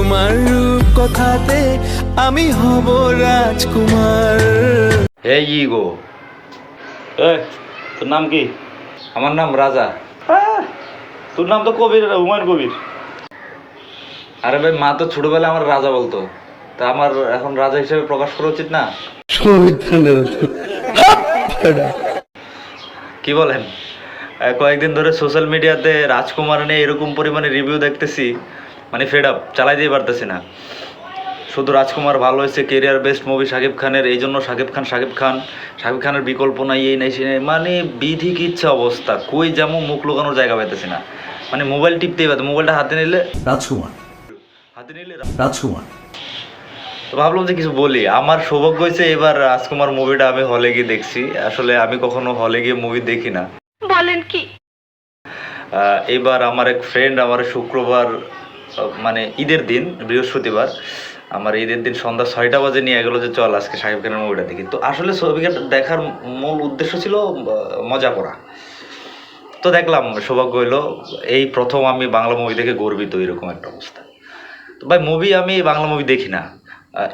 তোমার রূপ কথাতে আমি হব রাজকুমার। এই গো, তোর নাম কি? আমার নাম রাজা। তোর নাম তো কবির, হুমায়ুন কবির। আরে ভাই, মা তো ছোটবেলায় আমার রাজা বলতো, তা আমার এখন রাজা হিসেবে প্রকাশ করা উচিত না? কি বলেন? কয়েকদিন ধরে সোশ্যাল মিডিয়াতে রাজকুমার নিয়ে এরকম পরিমাণে রিভিউ দেখতেছি, মানে ফেড আপ, চালাই দিয়ে পারতেছি না। শুধু রাজকুমার ভালো হয়েছে, কেরিয়ার বেস্ট মুভি শাকিব খানের, এই জন্য শাকিব খানের বিকল্প নাই, এই নাই সে নাই, মানে বিধি কিচ্ছা অবস্থা, কই যেমন মুখ লুকানোর জায়গা পাইতেছি না। মানে মোবাইল টিপতেই পারতো, মোবাইলটা হাতে নিলে রাজকুমার। তো ভাবলাম যে কিছু বলি। আমার সৌভাগ্য হয়েছে এবার রাজকুমার মুভিটা আমি হলে গিয়ে দেখছি। আসলে আমি কখনো হলে গিয়ে মুভি দেখি না। বলেন কি? এবার আমার এক ফ্রেন্ড আমার শুক্রবার, মানে ঈদের দিন বৃহস্পতিবার, আমার ঈদের দিন সন্ধ্যা 6টা বাজে নিয়ে গেলো যে চল আজকে শাকিব খানের মুভিটা দেখি। তো আসলে ছবিটা দেখার মূল উদ্দেশ্য ছিল মজা করা। তো দেখলাম, সৌভাগ্য হইলো এই প্রথম আমি বাংলা মুভি দেখে গর্বিত, এরকম একটা অবস্থা। তো ভাই, মুভি আমি বাংলা মুভি দেখি না,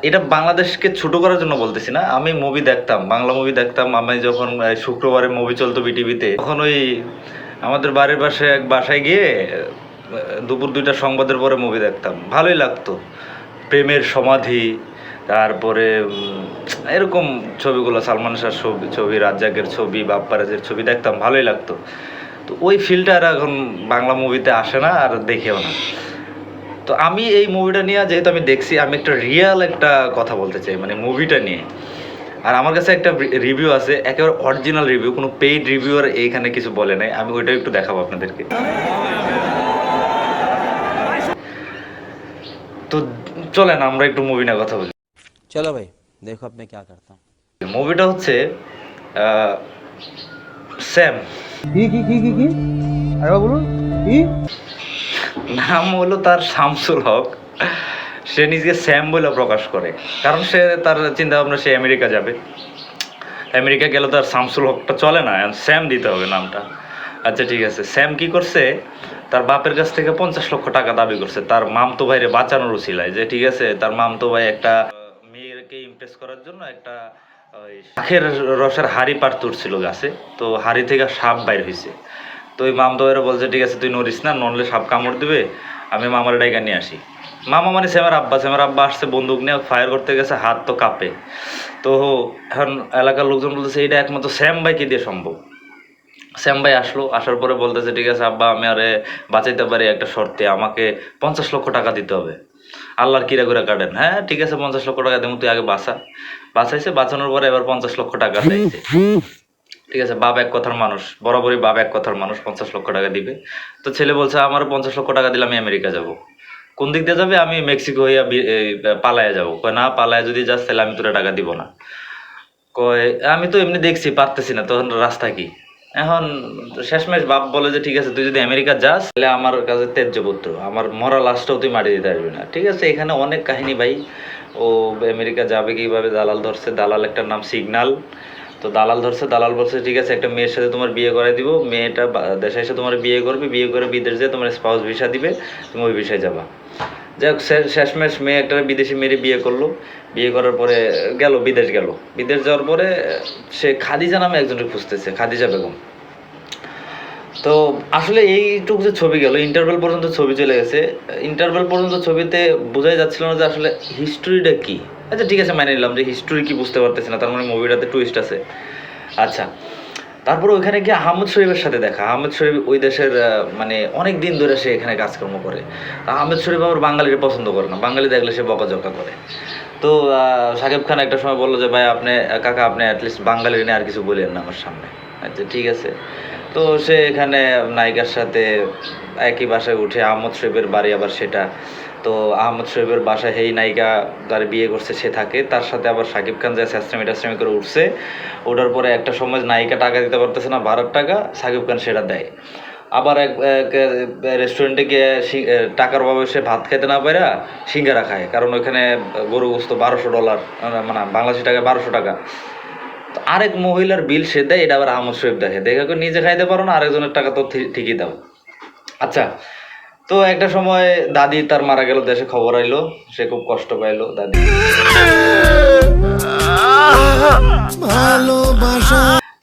এটা বাংলাদেশকে ছোট করার জন্য বলতেছি না। আমি মুভি দেখতাম, বাংলা মুভি দেখতাম। আমি যখন শুক্রবারে মুভি চলতো বিটিভিতে, তখন ওই আমাদের বাড়ির পাশে এক বাসায় গিয়ে দুপুর 2টার সংবাদের পরে মুভি দেখতাম, ভালোই লাগতো। প্রেমের সমাধি, তারপরে এরকম ছবিগুলো, সালমান শাহর ছবি, রাজ্জাকের ছবি, বাপ্পারাজের ছবি দেখতাম, ভালোই লাগতো। তো ওই ফিলটা আর এখন বাংলা মুভিতে আসে না, আর দেখেও না। তো আমি এই মুভিটা নিয়ে, যেহেতু আমি দেখছি, আমি একটা রিয়েল একটা কথা বলতে চাই, মানে মুভিটা নিয়ে। আর আমার কাছে একটা রিভিউ আছে, একেবারে অরিজিনাল রিভিউ, কোনো পেইড রিভিউয়ার এইখানে কিছু বলে নাই। আমি ওইটা একটু দেখাবো আপনাদেরকে। তো চলেন আমরা একটু মুভি নিয়ে কথা বলি। चलो भाई देखो अब मैं क्या करता हूँ। মুভিটা হচ্ছে স্যাম। কি আরে বলুন কি নাম হলো তার শামসুল হক। সে নিজেকে স্যাম বলে প্রকাশ করে, কারণ সে তার চিন্তা ভাবনা সে আমেরিকা যাবে। আমেরিকা গেলে তার শামসুল হকটা চলে না, স্যাম দিতে হবে নামটা। আচ্ছা ঠিক আছে, স্যাম কি করছে, তার বাপের কাছ থেকে 50 লক্ষ টাকা দাবি করছে তার মামতো ভাইরে বাঁচানোর উছিলায়। যে ঠিক আছে, তার মামতো ভাই একটা মেয়েকে ইমপ্রেস করার জন্য একটা ওই শাখের রসের হাড়ি পার তুলছিল গাছে, তো হাড়ি থেকে সাপ বাইর হয়েছে। তো ওই মামতো ভাইরা বলছে ঠিক আছে তুই নড়িস না, নড়লে সাপ কামড় দিবে, আমি মামার ডাইকা নিয়ে আসি। মামা মানে শ্যামার আব্বা আসছে, বন্দুক নিয়ে ফায়ার করতে গেছে, হাত তো কাঁপে। তো এখন এলাকার লোকজন বলতেছে এটা একমাত্র স্যাম ভাইকে দিয়ে সম্ভব। শ্যাম ভাই আসলো, আসার পরে বলতেছে ঠিক আছে আব্বা, আমি আরে বাঁচাইতে পারি একটা শর্তে, আমাকে 50 লক্ষ টাকা দিতে হবে। আল্লাহর কিরা করে কাটেন, হ্যাঁ ঠিক আছে 50 লক্ষ টাকা দেবো, তুই আগে বাঁচাইছে। বাঁচানোর পরে এবার 50 লক্ষ টাকা চাইছে। ঠিক আছে, বাপ এক কথার মানুষ, বরাবরই বাপ এক কথার মানুষ, 50 লক্ষ টাকা দিবে। তো ছেলে বলছে আমার 50 লক্ষ টাকা দিলে আমি আমেরিকা যাব। কোন দিক দিয়ে যাবে? আমি মেক্সিকো হইয়া পালায়া যাবো। কয় না, পালায়া যদি যাস তাহলে আমি তোরা টাকা দিব না। কয় আমি তো এমনি দেখছি পারতেছি না, তখন রাস্তা কি? এখন শেষমেশ বাপ বলে যে ঠিক আছে তুই যদি আমেরিকা যাস তাহলে আমার কাছে ত্যায্য পুত্র, আমার মরা লাশটাও তুই মাটি দিতে আসবি না। ঠিক আছে, এখানে অনেক কাহিনী ভাই। ও আমেরিকা যাবে কিভাবে, দালাল ধরছে, দালাল একটার নাম সিগনাল। তো দালাল ধরছে, দালাল বলছে ঠিক আছে একটা মেয়ের সাথে তোমার বিয়ে করাই দিব, মেয়েটা দেশে এসে তোমার বিয়ে করবে, বিয়ে করে বিদেশ যেয়ে তোমার স্পাউস ভিসা দিবে, তুমি ওই ভিসায় যাবা। যাই হোক, শেষমেশ মেয়ে একটা বিদেশি মেয়ের বিয়ে করলো। বিয়ে করার পরে বিদেশ গেল। বিদেশ যাওয়ার পরে সে খাদিজা নামে একজনকে খুঁজতেছে, খাদিজা বেগম। তো আসলে এইটুকু যে ছবি গেল, ইন্টারভেল পর্যন্ত ছবি চলে গেছে। ইন্টারভেল পর্যন্ত ছবিতে বোঝাই যাচ্ছিল না যে আসলে হিস্টোরিটা কি। আচ্ছা ঠিক আছে, মানে নিলাম যে হিস্টোরি কি বুঝতে পারতেছি না, তার মানে মুভিটাতে টুইস্ট আছে। আচ্ছা, তারপরে ওইখানে গিয়ে আহমদ শরীফের সাথে দেখা। আহমদ শরীফ ওই দেশের মানে অনেক দিন ধরে সে এখানে কাজকর্ম করে। আহমেদ শরীফ আবার বাঙালির পছন্দ করে না, বাঙালি দেখলে সে বকাঝকা করে। তো শাকিব খান একটা সময় বললো যে ভাই আপনি কাকা আপনি অ্যাটলিস্ট বাঙালির নিয়ে আর কিছু বলেন না আমার সামনে। আচ্ছা ঠিক আছে। তো সে এখানে নায়িকার সাথে একই বাসায় উঠে, আহমদ শরীফের বাড়ি আবার সেটা। তো আহমদ শরীফের বাসায় এই নায়িকা যার বিয়ে করছে সে থাকে, তার সাথে আবার শাকিব খান যায় স্যাস্ট্রামি করে উঠছে। ওঠার পরে একটা সময় নায়িকা টাকা দিতে পারতেছে না, ভাড়ার টাকা, শাকিব খান সেটা দেয়। আবার এক রেস্টুরেন্টে গিয়ে টাকার অভাবে সে ভাত খেতে না পারে সিঙ্গারা খায়, কারণ ওইখানে গরু গোস্ত $1200, মানে বাংলাদেশি টাকায় 1200 টাকা। তো আরেক মহিলার বিল সে দেয়, এটা আবার আহমদ শরীফ দেখে, দেখে নিজে খাইতে পারো না, আরেকজনের টাকা তো ঠিকই দাও। আচ্ছা, তো একটা সময় দাদি তার মারা গেল, দেশে খবর আইলো, সে খুব কষ্ট পাইলো দাদি।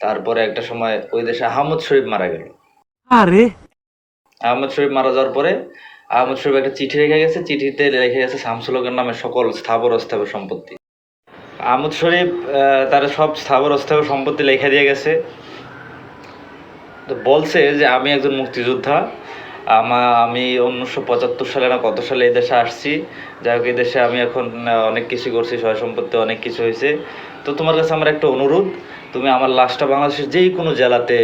তারপরে একটা সময় ওই দেশে আহমদ শরীফ মারা গেল। আহমদ শরীফ মারা যাওয়ার পরে আহমদ শরীফ একটা চিঠি রেখে গেছে, চিঠিতে রেখে গেছে শামসুল হকের নামে সকল স্থাবর অস্থাবর সম্পত্তি। আহমদ শরীফ তার সব স্থাবর অস্থাবর সম্পত্তি লেখা দিয়ে গেছে। তো বলছে যে আমি একজন মুক্তিযোদ্ধা, আমি 1975 সালে না কত সালে এই দেশে আসছি, যাই হোক এই দেশে আমি এখন অনেক কিছু করছি, সয় সম্পত্তি অনেক কিছু হয়েছে। তো তোমার কাছে আমার একটা অনুরোধ, তুমি আমার লাশটা বাংলাদেশের যেই কোনো জেলাতে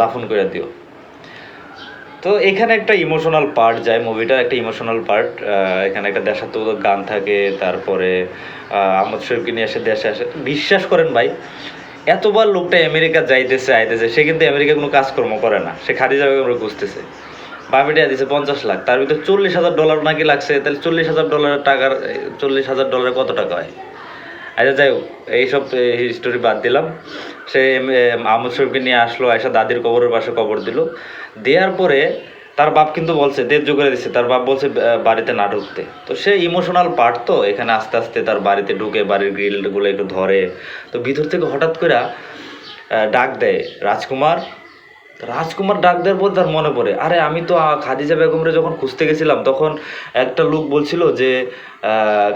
দাফন করে দিও। তো এখানে একটা ইমোশনাল পার্ট যায়, মুভিটার একটা ইমোশনাল পার্ট। এখানে একটা দেশাত্মবোধক গান থাকে, তারপরে আহমদ শরীফকে নিয়ে এসে দেশে আসে। বিশ্বাস করেন ভাই, এতবার লোকটা আমেরিকা যাইতেছে আইতেছে, সে কিন্তু আমেরিকা কোনো কাজকর্ম করে না, সে খাদিজা বেগমকে খুঁজতেছে। বামিটা দিছে 50 লাখ, তার ভিতরে $40,000 নাকি লাগছে। তাহলে $40,000 টাকার $40,000 কত টাকা হয়? আচ্ছা যাই হোক, এইসব হিস্টোরি বাদ দিলাম। সে আহমদ শরীফকে নিয়ে আসলো, এসে দাদির কবরের পাশে কবর দিল। দেওয়ার পরে তার বাপ কিন্তু বলছে, দেড় করে দিচ্ছে, তার বাপ বলছে বাড়িতে না ঢুকতে। তো সে ইমোশনাল পার্ট, তো এখানে আস্তে আস্তে তার বাড়িতে ঢুকে, বাড়ির গ্রিলগুলো একটু ধরে। তো ভিতর থেকে হঠাৎ করে ডাক দেয় রাজকুমার। রাজকুমার ডাক দেওয়ার পর তার মনে পড়ে, আরে আমি তো খাদিজা বেগমরে যখন খুঁজতে গেছিলাম তখন একটা লোক বলছিল যে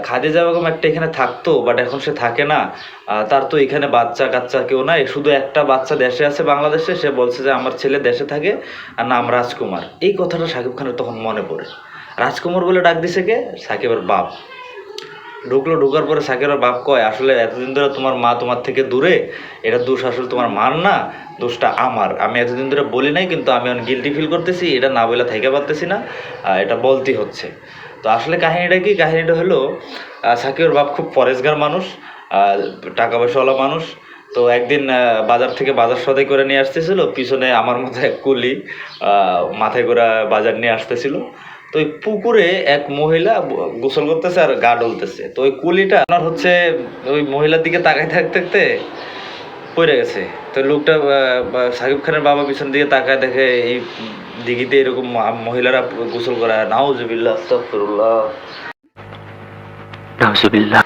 খাদিজা বেগম একটা এখানে থাকতো, বাট এখন সে থাকে না, তার তো এখানে বাচ্চা কাচ্চা কেউ নাই, শুধু একটা বাচ্চা দেশে আছে বাংলাদেশে। সে বলছে যে আমার ছেলে দেশে থাকে আর নাম রাজকুমার। এই কথাটা শাকিব খানের তখন মনে পড়ে। রাজকুমার বলে ডাক দিছে কে? সাকিবের বাপ। ঢুকার পরে সাকিবের বাপ কয়, আসলে এতদিন ধরে তোমার মা তোমার থেকে দূরে, এটা দোষ আসলে তোমার মার না, দোষটা আমার। আমি এতদিন ধরে বলি নাই, কিন্তু আমি অনেক গিল্টি ফিল করতেছি, এটা না বলে থাইকা পারতেছি না, এটা বলতেই হচ্ছে। তো আসলে কাহিনীটা কি? কাহিনীটা হলো সাকিবের বাপ খুব পরেশগার মানুষ, টাকা পয়সাওয়ালা মানুষ। তো একদিন বাজার থেকে বাজার সদাই করে নিয়ে আসতেছিল, পিছনে আমার মতো এক কুলি মাথায় করে বাজার নিয়ে আসতেছিল। তো ওই পুকুরে এক মহিলা গোসল করতেছে আর গা ডলতেছে। তো ওই কুলিটা আপনার হচ্ছে ওই মহিলার দিকে তাকাই থাকতে থাকতে পড়ে গেছে। তো লোকটা সাকিব খানের বাবা পিছন দিকে তাকায়, দেখে এই দিঘিতে এরকম মহিলারা গোসল করে। নাউজুবিল্লাহ, আস্তাগফিরুল্লাহ।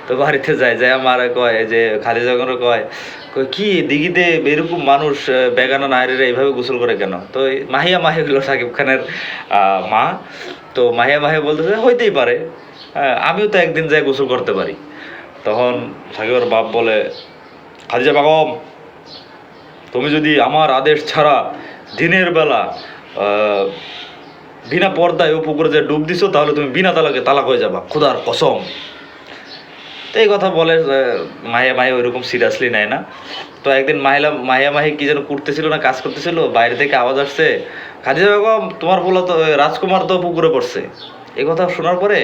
তো বাড়িতে যায় আমার কয় যে খাদিজা বেগম কয় কি দিঘিতে এরকম মানুষ বেগানা নারীরা এইভাবে গোসল করে কেন? তো মাহিয়া মাহি হলো সাকিব খানের মা। তো মাহিয়া মাহি বলতেছে হইতেই পারে, আমিও তো একদিন যাই গোসল করতে পারি। তখন সাকিবের বাপ বলে, খাদিজা বেগম, তুমি যদি আমার আদেশ ছাড়া দিনের বেলা বিনা পর্দায় ও পুকুরে যে ডুব দিছো, তাহলে তুমি বিনা তালাকে তালাক হয়ে যাবা, খোদার কসম। তো এই কথা বলে মাহিয়া মাহি ওইরকম সিরিয়াসলি নেয় না। তো একদিন মাহিয়া মাহি কি যেন করতেছিল না কাজ করতেছিল, বাইরে থেকে আওয়াজ আসছে, খাদিজা বেগম তোমার বলা তো রাজকুমার তো পুকুরে পড়ছে। এই কথা শোনার পরে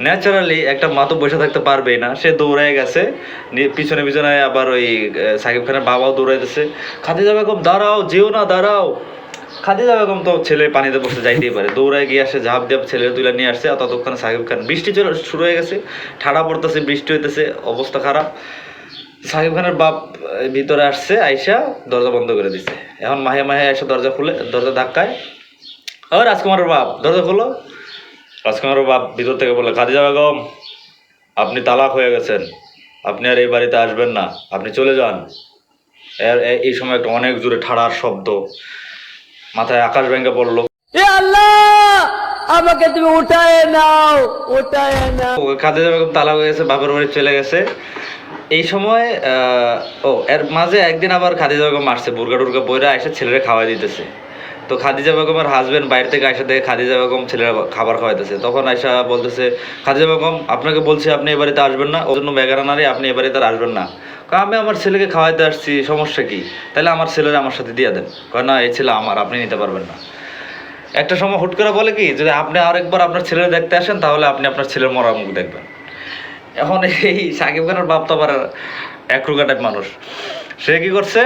ন্যাচারালি একটা মা তো বসে থাকতে পারবেই না, সে দৌড়ায় গেছে পিছনে পিছনে। আবার ওই সাকিব খানের বাবাও দৌড়াইতেছে, খাদিজা বেগম দাঁড়াও, যেও না, দাঁড়াও। খাদিজা বেগম তো ছেলে পানিতে বসে যাইতেই পারে, দৌড়ায় গিয়ে আসে, ঝাঁপ দিয়ে ছেলের তুলে নিয়ে আসছে। আর ততক্ষণে সাকিব খান, বৃষ্টি শুরু হয়ে গেছে, ঠাড়া পড়তেছে, বৃষ্টি হইতেছে, অবস্থা খারাপ। সাকিব খানের বাপ ভিতরে আসছে, আইসা দরজা বন্ধ করে দিচ্ছে। এখন মাহিয়া আইসা দরজা খুলে, দরজা ধাক্কায়, ও রাজকুমারের বাপ দরজা খোলো। রাজকুমারের বাপ ভিতর থেকে বলে, খাদিজা বেগম আপনি তালাক হয়ে গেছেন, আপনি আর এই বাড়িতে আসবেন না, আপনি চলে যান। এই সময় একটা অনেক জোরে ঠাড়ার শব্দ, মাথায় আকাশ ভেঙে পড়লো। আমাকে তুমি উঠায় নাও, উঠায় নাও। খাদিজা বেগম তালাক হয়ে গেছে, বাপের বাড়ি চলে গেছে। এই সময় এর মাঝে একদিন আবার খাদিজা বেগম আসছে, বুর্গা টুর্গা বইরা এসে ছেলেরা খাওয়াই দিতেছে। তো খাদিজা বেগমের হাজবেন্ড বাইরে থেকে আইসা দেখে খাদিজা বেগম ছেলেরা খাবার খাওয়াইতেছে। তখন আইসা বলতেছে, খাদিজা বেগম আপনাকে বলছি আপনি এ বাড়িতে আসবেন না, ওর জন্য বেগানা নারী, আপনি এ বাড়িতে আর আসবেন না। আমি আমার ছেলেকে খাওয়াইতে আসছি, সমস্যা কি? তাহলে আমার ছেলেরা আমার সাথে দিয়ে দেন। কয় না, এই ছেলে আমার, আপনি নিতে পারবেন না। একটা সময় হুট করে বলে কি, যদি আপনি আরেকবার আপনার ছেলে দেখতে আসেন তাহলে আপনি আপনার ছেলের মরা মুখ দেখবেন। এখন এই সাকিব খানের বাপ তো আবার একরুকা টাইপ মানুষ, সে কি করছে,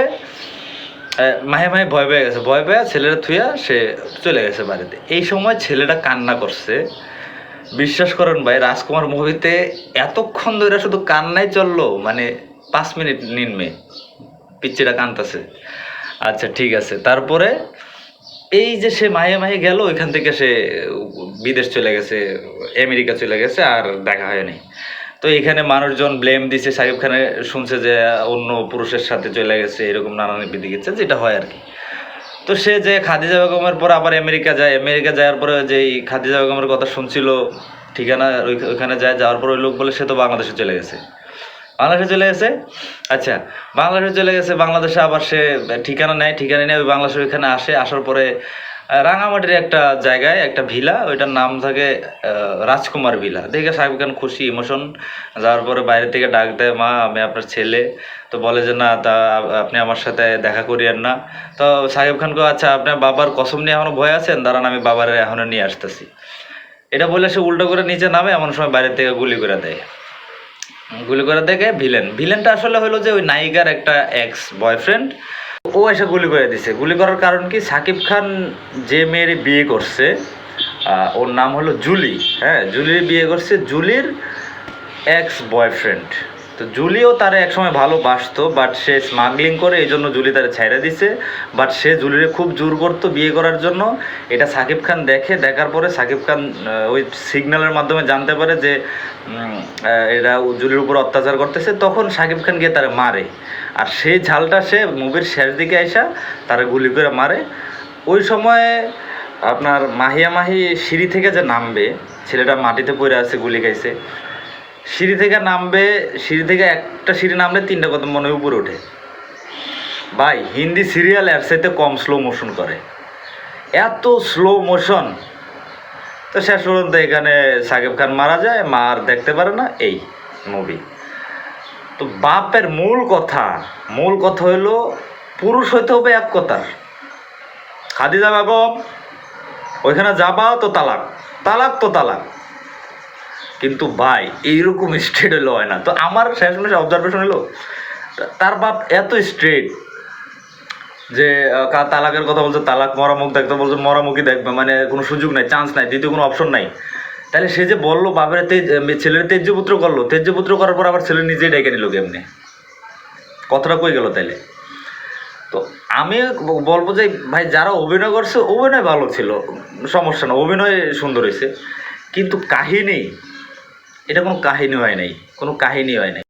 মাহে ভয় পেয়ে গেছে, ভয় পেয়ে ছেলেরা থুইয়া সে চলে গেছে বাড়িতে। এই সময় ছেলেটা কান্না করছে। বিশ্বাস করেন ভাই, রাজকুমার মুভিতে এতক্ষণ ধরে শুধু কান্নাই চললো, মানে 5 মিনিট নিম্নে পিচ্চিটা কানতেছে। আচ্ছা ঠিক আছে। তারপরে এই যে সে মাহে মাহে গেল, ওইখান থেকে সে বিদেশ চলে গেছে, আমেরিকা চলে গেছে, আর দেখা হয়নি। তো এখানে মানুষজন ব্লেম দিছে, সাকিব খানের শুনছে যে অন্য পুরুষের সাথে চলে গেছে, এরকম নানান বিধি গেছে, যেটা হয় আর কি। তো সে যে খাদিজা বেগমের পর আবার আমেরিকা যায়, আমেরিকা যাওয়ার পরে যেই খাদিজা বেগমের কথা শুনছিল ঠিকানা, ওইখানে যাওয়ার পর ওই লোক বলে সে তো বাংলাদেশে চলে গেছে। বাংলাদেশে চলে গেছে, আচ্ছা বাংলাদেশে চলে গেছে, বাংলাদেশে আবার সে ঠিকানা নেয়, ঠিকানা নেয় ওই বাংলাদেশের ওইখানে আসার পরে রাঙামাটির একটা জায়গায় একটা ভিলা, ওইটার নাম থাকে রাজকুমার ভিলা। দেখে সাকিব খান খুশি, ইমোশন। যাওয়ার পরে বাইরে থেকে ডাক দেয়, মা আমি আপনার ছেলে। তো বলে যে না, তা আপনি আমার সাথে দেখা করিয়েন না। তো সাকিব খানকে, আচ্ছা আপনার বাবার কসম নিয়ে এখনো ভয় আছেন, দাঁড়ান আমি বাবারে এখনো নিয়ে আসতেছি। এটা বলে সে উল্টো করে নিচে নামে, এমন সময় বাইরে থেকে গুলি করে দেয়। গুলি করে দেখে ভিলেনটা আসলে হলো যে ওই নায়িকার একটা এক্স বয়ফ্রেন্ড, ও এসে গুলি করে দিছে। গুলি করার কারণ কি, সাকিব খান যে মেয়ের বিয়ে করছে ওর নাম হলো জুলি, হ্যাঁ জুলির বিয়ে করছে, জুলির এক্স বয়ফ্রেন্ড। তো জুলিও তারে একসময় ভালোবাসতো, বাট সে স্মাগলিং করে, এই জন্য জুলি তারে ছাইড়া দিছে। বাট সে জুলিরে খুব জোর করতো বিয়ে করার জন্য। এটা সাকিব খান দেখে, দেখার পরে সাকিব খান ওই সিগন্যালের মাধ্যমে জানতে পারে যে এরা জুলির উপর অত্যাচার করতেছে। তখন সাকিব খান গিয়ে তারে মারে, আর সেই ঝালটা সে মুভির শেষ দিকে আইসা তারে গুলি করে মারে। ওই সময় আপনার মাহি সিঁড়ি থেকে যে নামবে, ছেলেটা মাটিতে পড়ে আছে, গুলি খাইছে, সিঁড়ি থেকে নামবে, সিঁড়ি থেকে একটা সিঁড়ি নামলে 3টা কদম মনে উপরে ওঠে। ভাই হিন্দি সিরিয়াল এর সাথে কম স্লো মোশন করে, এত স্লো মোশন। তো শেষ পর্যন্ত এখানে সাকিব খান মারা যায়, মা আর দেখতে পারে না, এই মুভি। তো বাপের মূল কথা হলো পুরুষ হইতে হবে এক কথার। খাদিজা বেগম ওইখানে যাবা তো তালাক, তো তালাক। কিন্তু ভাই এইরকম স্ট্রেট হইলে হয় না। তো আমার শেষ অবজারভেশন হলো তার বাপ এত স্ট্রেট যে তালাকের কথা বলছে, তালাক, মরামুখ দেখতে বলছে, মরামুখই দেখবে, মানে কোনো সুযোগ নাই, চান্স নাই, দ্বিতীয় কোনো অপশন নাই। তাহলে সে যে বললো বাপের ছেলের তেজ্যপুত্র করলো, তেজ্যপুত্র করার পর আবার ছেলে নিজেই ডেকে নিল কেমনি, কথাটা কই গেল তাইলে? তো আমি বলবো যে ভাই যারা অভিনয় করছে, অভিনয় ভালো ছিল, সমস্যা না, অভিনয় সুন্দর হয়েছে, কিন্তু কাহিনী, এটা কোনো কাহিনী হয় নাই,